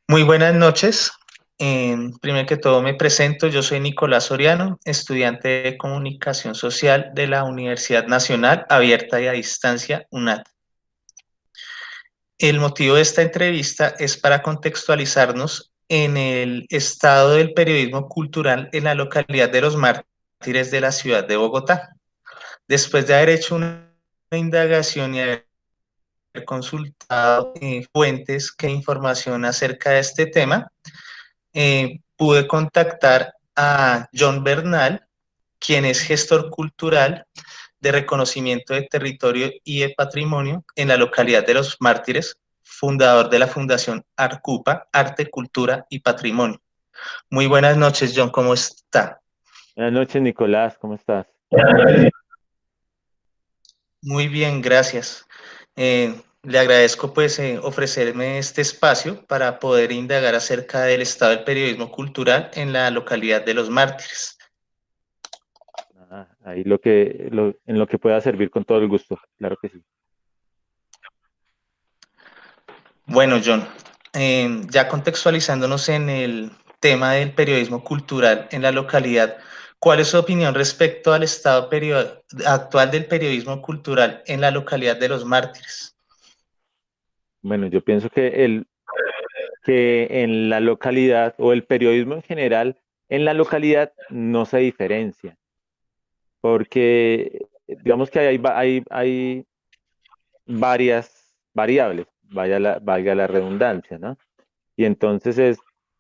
Muy buenas noches. Primero que todo me presento, yo soy Nicolás Soriano, estudiante de Comunicación Social de la Universidad Nacional Abierta y a Distancia, UNAD. El motivo de esta entrevista es para contextualizarnos en el estado del periodismo cultural en la localidad de Los Mártires de la ciudad de Bogotá. Después de haber hecho una indagación y haber consultado fuentes que información acerca de este tema, pude contactar a John Bernal, quien es gestor cultural de reconocimiento de territorio y de patrimonio en la localidad de Los Mártires, fundador de la Fundación Arcupa, Arte, Cultura y Patrimonio. Muy buenas noches, John, ¿cómo está? Buenas noches, Nicolás, ¿cómo estás? Muy bien, gracias. Le agradezco pues ofrecerme este espacio para poder indagar acerca del estado del periodismo cultural en la localidad de Los Mártires. Ahí en lo que pueda servir con todo el gusto, claro que sí. Bueno, John, ya contextualizándonos en el tema del periodismo cultural en la localidad, ¿cuál es su opinión respecto al estado actual del periodismo cultural en la localidad de Los Mártires? Bueno, yo pienso que en la localidad o el periodismo en general, en la localidad no se diferencia, porque digamos que hay varias variables, valga la redundancia, ¿no? Y entonces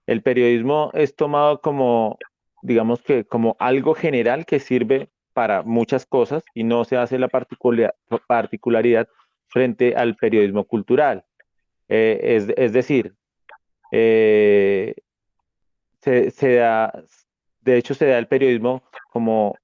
el periodismo es tomado como, digamos que como algo general que sirve para muchas cosas y no se hace la particularidad frente al periodismo cultural. Es decir, eh, se da, de hecho se da el periodismo como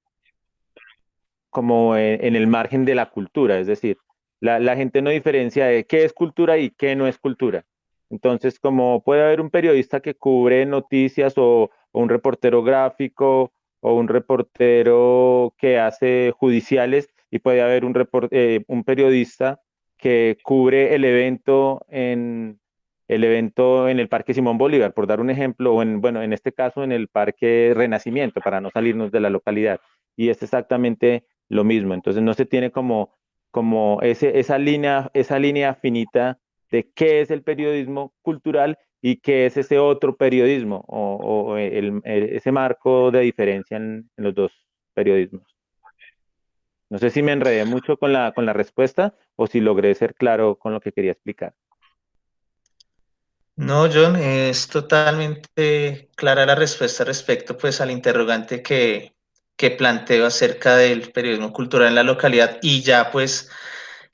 en el margen de la cultura, es decir, la gente no diferencia de qué es cultura y qué no es cultura. Entonces, como puede haber un periodista que cubre noticias o un reportero gráfico o un reportero que hace judiciales y puede haber un periodista que cubre el evento en el Parque Simón Bolívar, por dar un ejemplo, o bueno, en este caso en el Parque Renacimiento, para no salirnos de la localidad. Y es exactamente lo mismo. Entonces no se tiene como esa línea finita de qué es el periodismo cultural y qué es ese otro periodismo o ese marco de diferencia en los dos periodismos. No sé si me enredé mucho con con la respuesta o si logré ser claro con lo que quería explicar. No, John, es totalmente clara la respuesta respecto pues al interrogante que planteo acerca del periodismo cultural en la localidad y ya pues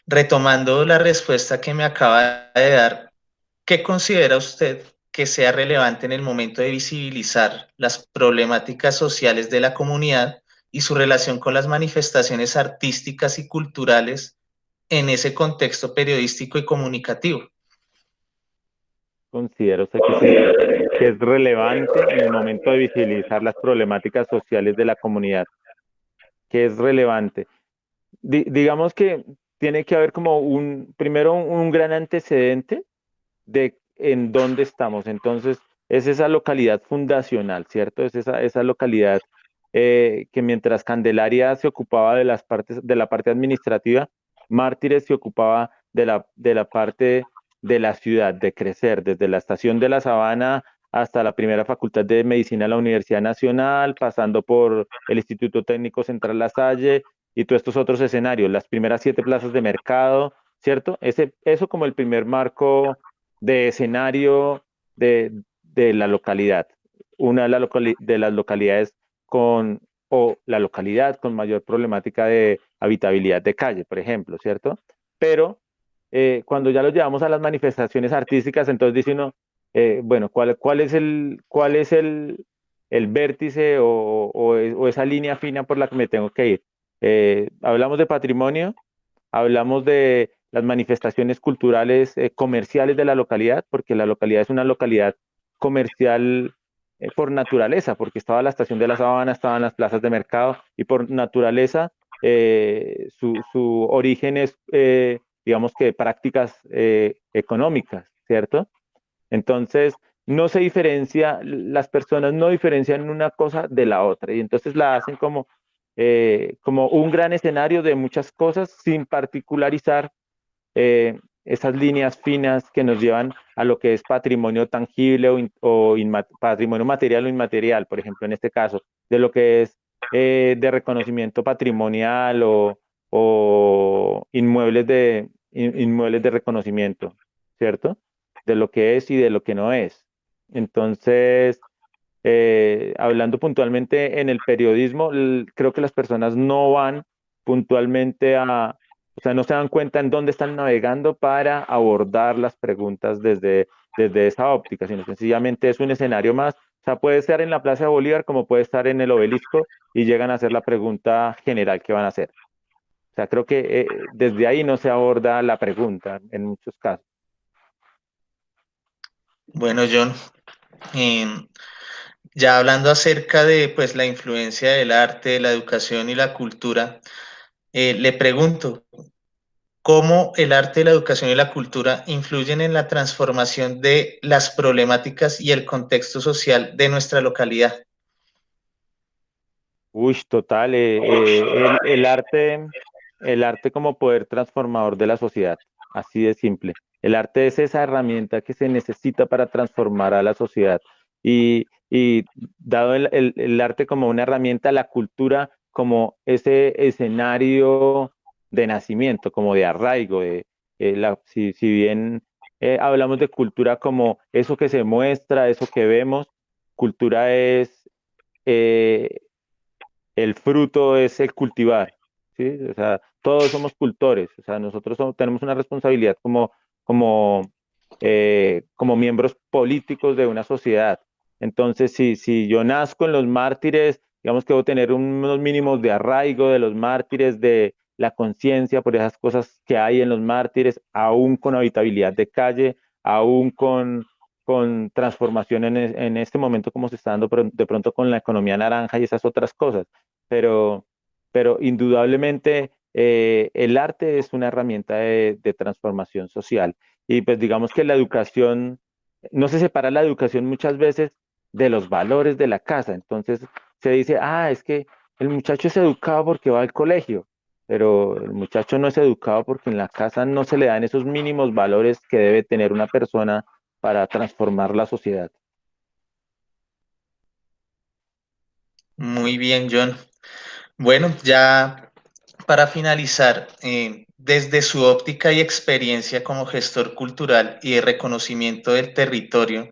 retomando la respuesta que me acaba de dar, ¿qué considera usted que sea relevante en el momento de visibilizar las problemáticas sociales de la comunidad y su relación con las manifestaciones artísticas y culturales en ese contexto periodístico y comunicativo? Considero usted que es relevante en el momento de visibilizar las problemáticas sociales de la comunidad, que es relevante. Digamos que tiene que haber como primero un gran antecedente de en dónde estamos. Entonces, es esa localidad fundacional, ¿cierto? Es esa localidad que mientras Candelaria se ocupaba de la parte administrativa, Mártires se ocupaba de la parte de la ciudad, de crecer, desde la estación de La Sabana hasta la primera facultad de medicina de la Universidad Nacional, pasando por el Instituto Técnico Central La Salle y todos estos otros escenarios, las primeras 7 plazas de mercado, ¿cierto? Eso como el primer marco de escenario de la localidad. Una de las localidades o la localidad con mayor problemática de habitabilidad de calle, por ejemplo, ¿cierto? Pero cuando ya lo llevamos a las manifestaciones artísticas, entonces dice uno, bueno, cuál es el vértice o esa línea fina por la que me tengo que ir? Hablamos de patrimonio, hablamos de las manifestaciones culturales comerciales de la localidad, porque la localidad es una localidad comercial por naturaleza, porque estaba la estación de la Sabana, estaban las plazas de mercado y por naturaleza su origen es digamos que prácticas económicas, ¿cierto? Entonces, no se diferencia, las personas no diferencian una cosa de la otra y entonces la hacen como un gran escenario de muchas cosas sin particularizar esas líneas finas que nos llevan a lo que es patrimonio tangible patrimonio material o inmaterial, por ejemplo, en este caso, de lo que es de reconocimiento patrimonial o inmuebles de reconocimiento, ¿cierto? De lo que es y de lo que no es. Entonces, hablando puntualmente en el periodismo, creo que las personas no van puntualmente o sea, no se dan cuenta en dónde están navegando para abordar las preguntas desde esa óptica, sino sencillamente es un escenario más. O sea, puede estar en la Plaza de Bolívar como puede estar en el Obelisco y llegan a hacer la pregunta general que van a hacer. O sea, creo que desde ahí no se aborda la pregunta en muchos casos. Bueno, John, em, ya hablando acerca de pues la influencia del arte, la educación y la cultura, le pregunto, ¿cómo el arte, la educación y la cultura influyen en la transformación de las problemáticas y el contexto social de nuestra localidad? Uy, total, el arte como poder transformador de la sociedad, así de simple. El arte es esa herramienta que se necesita para transformar a la sociedad. Y dado el arte como una herramienta, la cultura como ese escenario de nacimiento, como de arraigo, si bien hablamos de cultura como eso que se muestra, eso que vemos, cultura es eh, el fruto es el cultivar, ¿sí? O sea, todos somos cultores, o sea, nosotros tenemos una responsabilidad como, como miembros políticos de una sociedad. Entonces, si yo nazco en los mártires, digamos que debo tener unos mínimos de arraigo de los mártires, de la conciencia por esas cosas que hay en los mártires, aún con habitabilidad de calle, aún con transformación en este momento como se está dando de pronto con la economía naranja y esas otras cosas, pero, pero indudablemente el arte es una herramienta de transformación social. Y pues digamos que la educación, no se separa la educación muchas veces de los valores de la casa. Entonces se dice, es que el muchacho es educado porque va al colegio, pero el muchacho no es educado porque en la casa no se le dan esos mínimos valores que debe tener una persona para transformar la sociedad. Muy bien, John. Bueno, ya para finalizar, desde su óptica y experiencia como gestor cultural y de reconocimiento del territorio,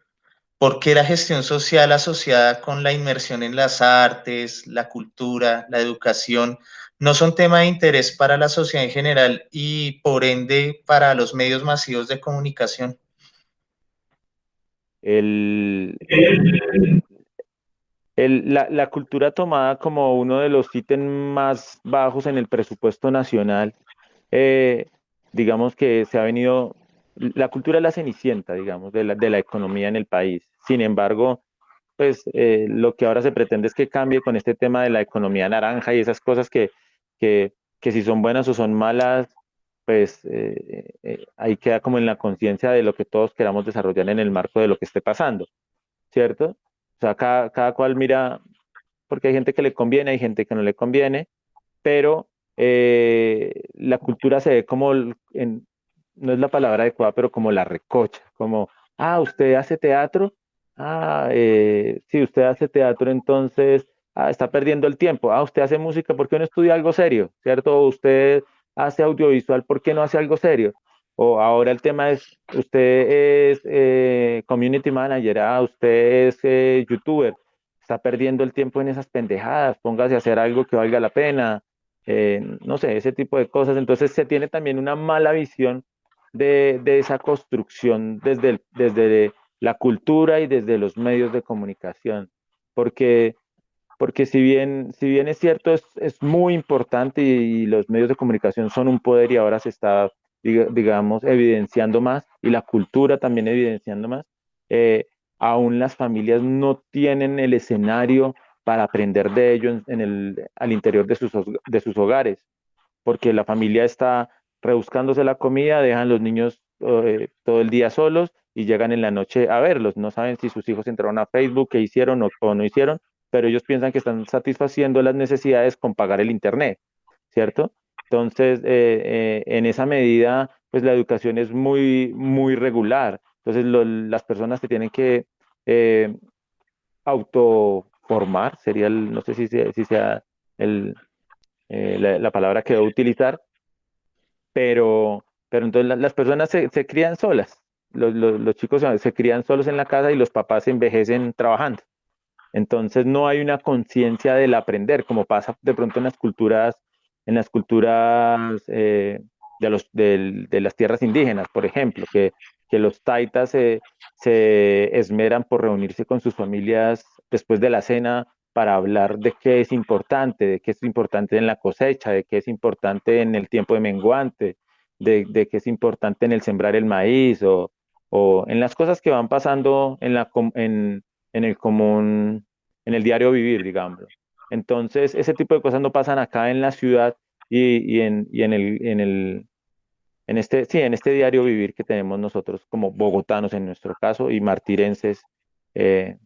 ¿por qué la gestión social asociada con la inmersión en las artes, la cultura, la educación no son tema de interés para la sociedad en general y por ende para los medios masivos de comunicación? El, la cultura tomada como uno de los ítems más bajos en el presupuesto nacional, eh, digamos que se ha venido, la cultura es la cenicienta, digamos, de la economía en el país. Sin embargo, pues lo que ahora se pretende es que cambie con este tema de la economía naranja y esas cosas que si son buenas o son malas, pues ahí queda como en la conciencia de lo que todos queramos desarrollar en el marco de lo que esté pasando, ¿cierto? O sea, cada cual mira, porque hay gente que le conviene, hay gente que no le conviene, pero la cultura se ve como, no es la palabra adecuada, pero como la recocha, como, usted hace teatro, si usted hace teatro, entonces, está perdiendo el tiempo, usted hace música, ¿por qué no estudia algo serio? ¿Cierto? O usted hace audiovisual, ¿por qué no hace algo serio? O ahora el tema es, usted es community manager, usted es youtuber, está perdiendo el tiempo en esas pendejadas, póngase a hacer algo que valga la pena, no sé, ese tipo de cosas. Entonces se tiene también una mala visión de esa construcción desde la cultura y desde los medios de comunicación, porque, porque si bien es cierto, es muy importante y los medios de comunicación son un poder y ahora se está, digamos, evidenciando más y la cultura también evidenciando más, eh, aún las familias no tienen el escenario para aprender de ello al interior de sus hogares, porque la familia está rebuscándose la comida, dejan los niños todo el día solos y llegan en la noche a verlos. No saben si sus hijos entraron a Facebook, qué hicieron o no hicieron, pero ellos piensan que están satisfaciendo las necesidades con pagar el Internet, ¿cierto? Entonces, en esa medida, pues la educación es muy, muy regular. Entonces, las personas se tienen que eh, autoformar, sería no sé si sea el, la palabra que debo utilizar, pero entonces las personas se crían solas. Los chicos se crían solos en la casa y los papás se envejecen trabajando. Entonces no hay una conciencia del aprender, como pasa de pronto en las culturas de las tierras indígenas, por ejemplo, que los taitas se esmeran por reunirse con sus familias después de la cena para hablar de qué es importante, de qué es importante en la cosecha, de qué es importante en el tiempo de menguante, de qué es importante en el sembrar el maíz o en las cosas que van pasando en el común, en el diario vivir, digamos. Entonces, ese tipo de cosas no pasan acá en la ciudad y en este diario vivir que tenemos nosotros como bogotanos en nuestro caso y martirenses eh,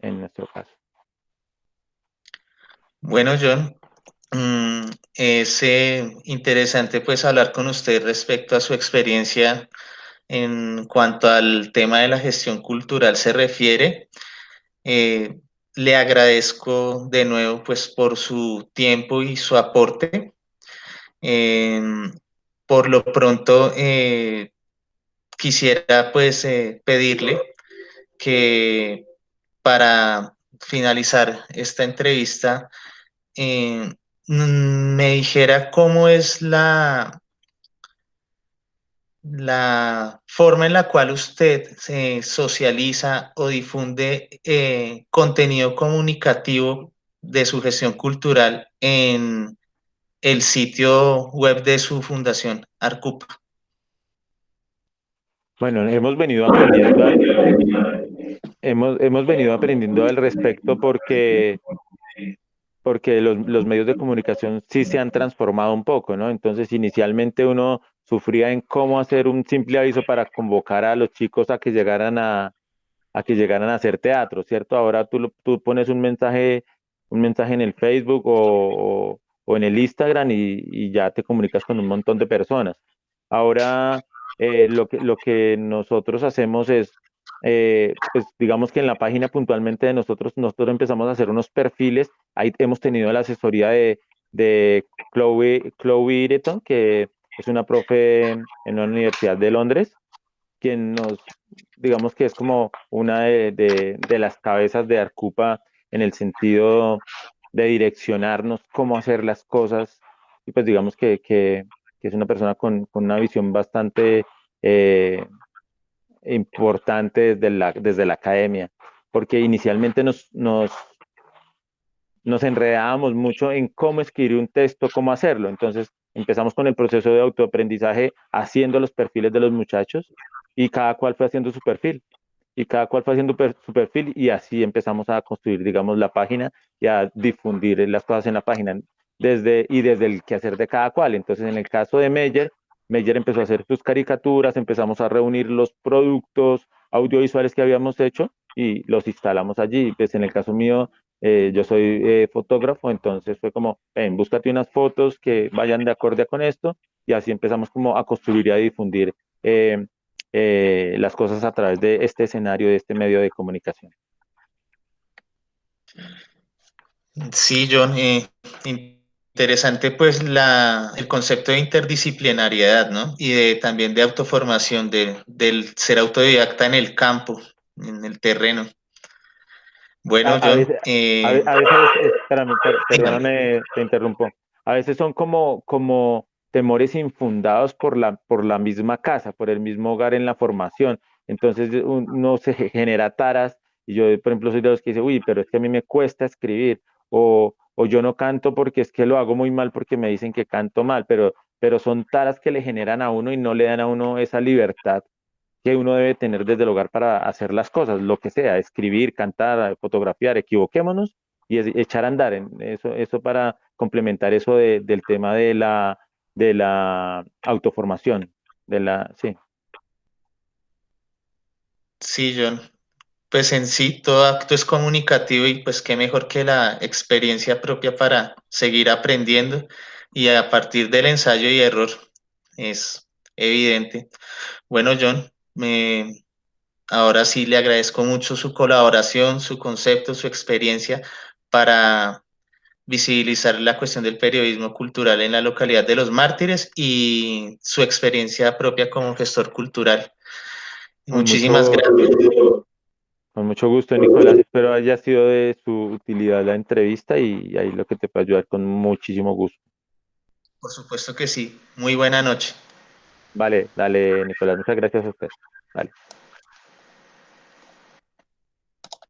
en nuestro caso. Bueno, John, es interesante pues hablar con usted respecto a su experiencia en cuanto al tema de la gestión cultural se refiere. Eh, Le agradezco de nuevo pues por su tiempo y su aporte. Eh, por lo pronto, quisiera pues pedirle que para finalizar esta entrevista, eh, me dijera cómo es la forma en la cual usted se socializa o difunde contenido comunicativo de su gestión cultural en el sitio web de su fundación, Arcupa. Bueno, hemos venido aprendiendo al respecto porque los medios de comunicación sí se han transformado un poco, ¿no? Entonces, inicialmente uno sufría en cómo hacer un simple aviso para convocar a los chicos a que llegaran a hacer teatro, ¿cierto? Ahora tú pones un mensaje en el Facebook o en el Instagram y ya te comunicas con un montón de personas. Ahora, lo que nosotros hacemos es, pues digamos que en la página puntualmente de nosotros empezamos a hacer unos perfiles. Ahí hemos tenido la asesoría de Chloe Ireton, que es una profe en una universidad de Londres quien digamos que es como una de las cabezas de Arcupa en el sentido de direccionarnos cómo hacer las cosas. Y pues digamos que es una persona con una visión bastante eh, importante desde la academia, porque inicialmente nos enredábamos mucho en cómo escribir un texto, cómo hacerlo. Entonces empezamos con el proceso de autoaprendizaje haciendo los perfiles de los muchachos y cada cual fue haciendo su perfil. Y cada cual fue haciendo su perfil y así empezamos a construir, digamos, la página y a difundir las cosas en la página desde el quehacer de cada cual. Entonces, en el caso de Meyer empezó a hacer sus caricaturas, empezamos a reunir los productos audiovisuales que habíamos hecho y los instalamos allí. Pues en el caso mío, yo soy fotógrafo, entonces fue como, ven, búscate unas fotos que vayan de acorde con esto y así empezamos como a construir y a difundir las cosas a través de este escenario, de este medio de comunicación. Sí, John, interesante pues el concepto de interdisciplinariedad, ¿no? Y también de autoformación, del ser autodidacta en el campo, en el terreno. A, Bueno, a John, veces, a veces, espérame, dígame. perdóname, te interrumpo. A veces son como temores infundados por la misma casa, por el mismo hogar en la formación. Entonces uno se genera taras y yo, por ejemplo, soy de los que dice, uy, pero es que a mí me cuesta escribir o yo no canto porque es que lo hago muy mal porque me dicen que canto mal, pero son taras que le generan a uno y no le dan a uno esa libertad que uno debe tener desde el hogar para hacer las cosas, lo que sea, escribir, cantar, fotografiar, equivoquémonos y echar a andar. Eso para complementar eso del tema de la autoformación, sí. Sí, John. Pues en sí, todo acto es comunicativo y pues qué mejor que la experiencia propia para seguir aprendiendo y a partir del ensayo y error es evidente. Bueno, John, ahora sí le agradezco mucho su colaboración, su concepto, su experiencia para visibilizar la cuestión del periodismo cultural en la localidad de Los Mártires y su experiencia propia como gestor cultural. Con Muchísimas mucho, gracias. con mucho gusto, Nicolás. Espero haya sido de su utilidad la entrevista y ahí lo que te pueda ayudar con muchísimo gusto. Por supuesto que sí. Muy buena noche. Vale, dale, Nicolás. Muchas gracias a usted. Vale.